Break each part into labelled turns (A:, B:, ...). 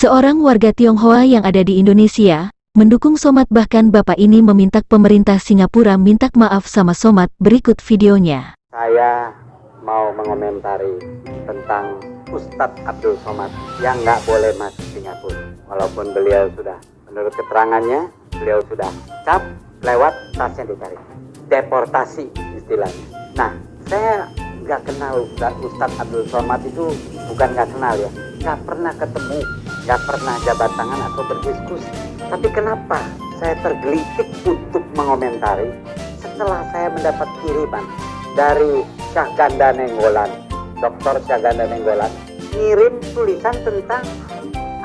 A: Seorang warga Tionghoa yang ada di Indonesia, mendukung Somad, bahkan bapak ini meminta pemerintah Singapura minta maaf sama Somad. Berikut videonya.
B: Saya mau mengomentari tentang Ustadz Abdul Somad yang nggak boleh masuk Singapura. Walaupun beliau sudah, menurut keterangannya, beliau sudah cap, lewat, tasnya ditarik. Deportasi istilahnya. Nah, saya nggak kenal Ustadz Abdul Somad itu, bukan nggak kenal ya. Nggak pernah ketemu, nggak pernah jabat tangan atau berdiskusi. Tapi kenapa saya tergelitik untuk mengomentari setelah saya mendapat kiriman dari Syahganda Nenggolan, Dr. Syahganda Nenggolan, ngirim tulisan tentang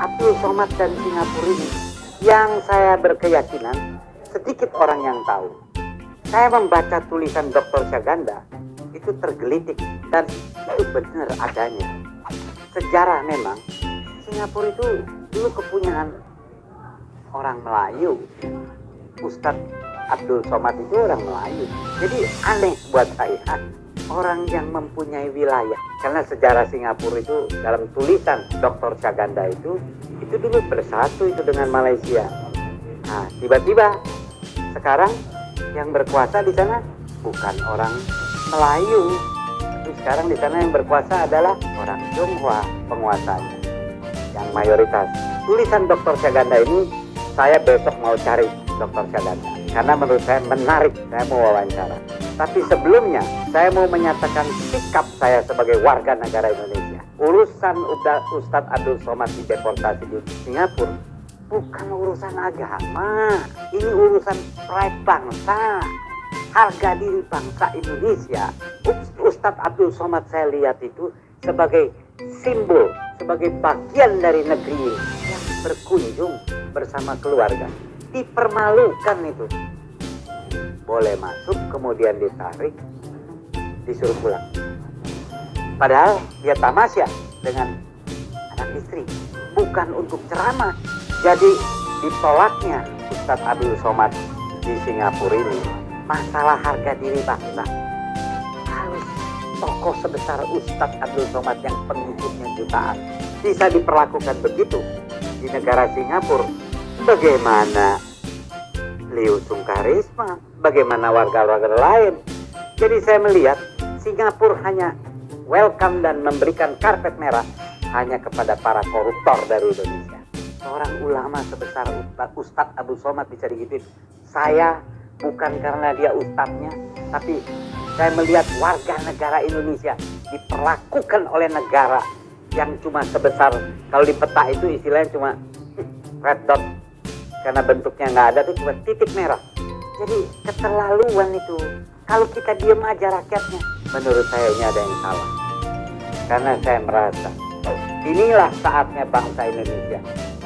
B: Abdul Somad dan Singapura ini, yang saya berkeyakinan sedikit orang yang tahu. Saya membaca tulisan Dr. Syahganda itu tergelitik, dan itu benar adanya. Sejarah memang Singapura itu dulu kepunyaan orang Melayu. Ustadz Abdul Somad itu orang Melayu. Jadi aneh buat saya orang yang mempunyai wilayah. Karena sejarah Singapura itu dalam tulisan Dr. Syahganda itu dulu bersatu itu dengan Malaysia. Nah, tiba-tiba sekarang yang berkuasa di sana bukan orang Melayu. Tapi sekarang di sana yang berkuasa adalah orang Tionghoa penguasanya, yang mayoritas. Tulisan Dr. Syahganda ini saya besok mau cari Dr. Syahganda karena menurut saya menarik, saya mau wawancara. Tapi sebelumnya saya mau menyatakan sikap saya sebagai warga negara Indonesia. Urusan Ustadz Abdul Somad dideportasi di Singapura bukan urusan agama, ini urusan pride bangsa, harga diri bangsa Indonesia. Ustadz Abdul Somad saya lihat itu sebagai simbol, sebagai bagian dari negeri ini yang berkunjung bersama keluarga. Dipermalukan itu. Boleh masuk, kemudian ditarik, disuruh pulang. Padahal dia tamasya dengan anak istri, bukan untuk ceramah. Jadi ditolaknya Ustadz Abdul Somad di Singapura ini masalah harga diri bangsa. Harus tokoh sebesar Ustadz Abdul Somad yang pengikutnya jutaan bisa diperlakukan begitu di negara Singapura. Bagaimana Liu Sungkarisma, bagaimana warga-warga lain? Jadi saya melihat Singapura hanya welcome dan memberikan karpet merah hanya kepada para koruptor dari Indonesia. Seorang ulama sebesar Ustadz Abdul Somad bisa digituin. Saya bukan karena dia ustadznya, tapi saya melihat warga negara Indonesia diperlakukan oleh negara yang cuma sebesar, kalau di peta itu istilahnya cuma red dot, karena bentuknya nggak ada, itu cuma titik merah. Jadi keterlaluan itu. Kalau kita diem aja rakyatnya, menurut saya ini ada yang salah. Karena saya merasa inilah saatnya bangsa Indonesia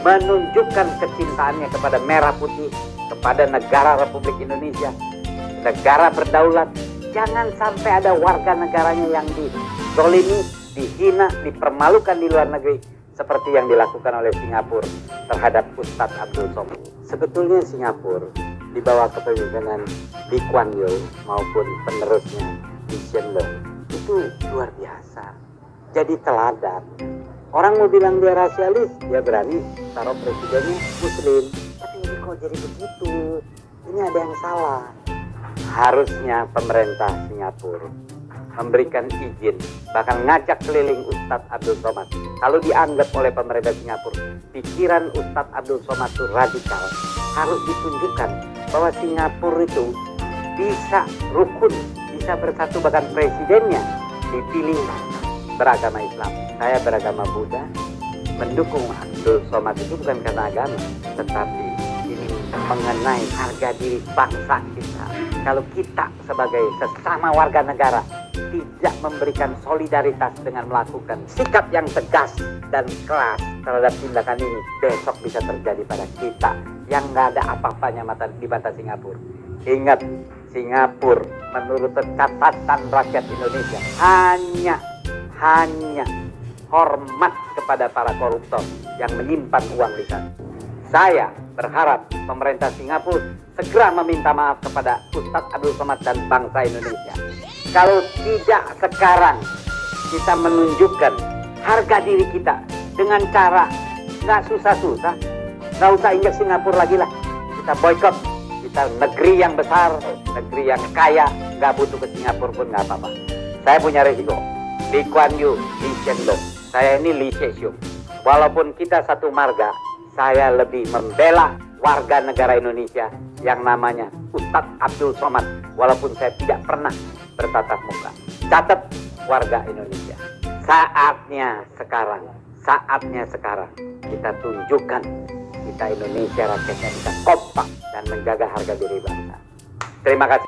B: menunjukkan kecintaannya kepada merah putih, kepada negara Republik Indonesia, negara berdaulat. Jangan sampai ada warga negaranya yang dizolimi, dihina, dipermalukan di luar negeri seperti yang dilakukan oleh Singapura terhadap Ustadz Abdul Somad. Sebetulnya Singapura di bawah kepemimpinan Lee Kuan Yew maupun penerusnya Lee Hsien Loong itu luar biasa. Jadi teladan. Orang mau bilang dia rasialis, dia berani taruh presidennya Muslim. Tapi ini kok jadi begitu? Ini ada yang salah. Harusnya pemerintah Singapura memberikan izin, bahkan ngajak keliling Ustadz Abdul Somad. Kalau dianggap oleh pemerintah Singapura pikiran Ustadz Abdul Somad itu radikal, harus ditunjukkan bahwa Singapura itu bisa rukun, bisa bersatu, bahkan presidennya dipilih beragama Islam. Saya beragama Buddha, mendukung Abdul Somad itu bukan karena agama, tetapi ini mengenai harga diri bangsa kita. Kalau kita sebagai sesama warga negara tidak memberikan solidaritas dengan melakukan sikap yang tegas dan keras terhadap tindakan ini, besok bisa terjadi pada kita yang nggak ada apa-apanya di mata Singapura. Ingat, Singapura menurut catatan rakyat Indonesia hanya hormat kepada para koruptor yang menyimpan uang di sana. Saya berharap pemerintah Singapura segera meminta maaf kepada Ustadz Abdul Somad dan bangsa Indonesia. Kalau tidak sekarang kita menunjukkan harga diri kita dengan cara nggak susah-susah. Nggak usah injak Singapura lagi lah. Kita boykot. Kita negeri yang besar, negeri yang kaya, nggak butuh ke Singapura pun nggak apa-apa. Saya punya resiko. Lee Kuan Yew, Lee Hsien Loong. Saya ini Lee Hsien. Walaupun kita satu marga, saya lebih membela warga negara Indonesia yang namanya Ustadz Abdul Somad. Walaupun saya tidak pernah bertatap muka. Catat warga Indonesia. Saatnya sekarang kita tunjukkan kita Indonesia rakyatnya bisa kompak dan menjaga harga diri bangsa. Terima kasih.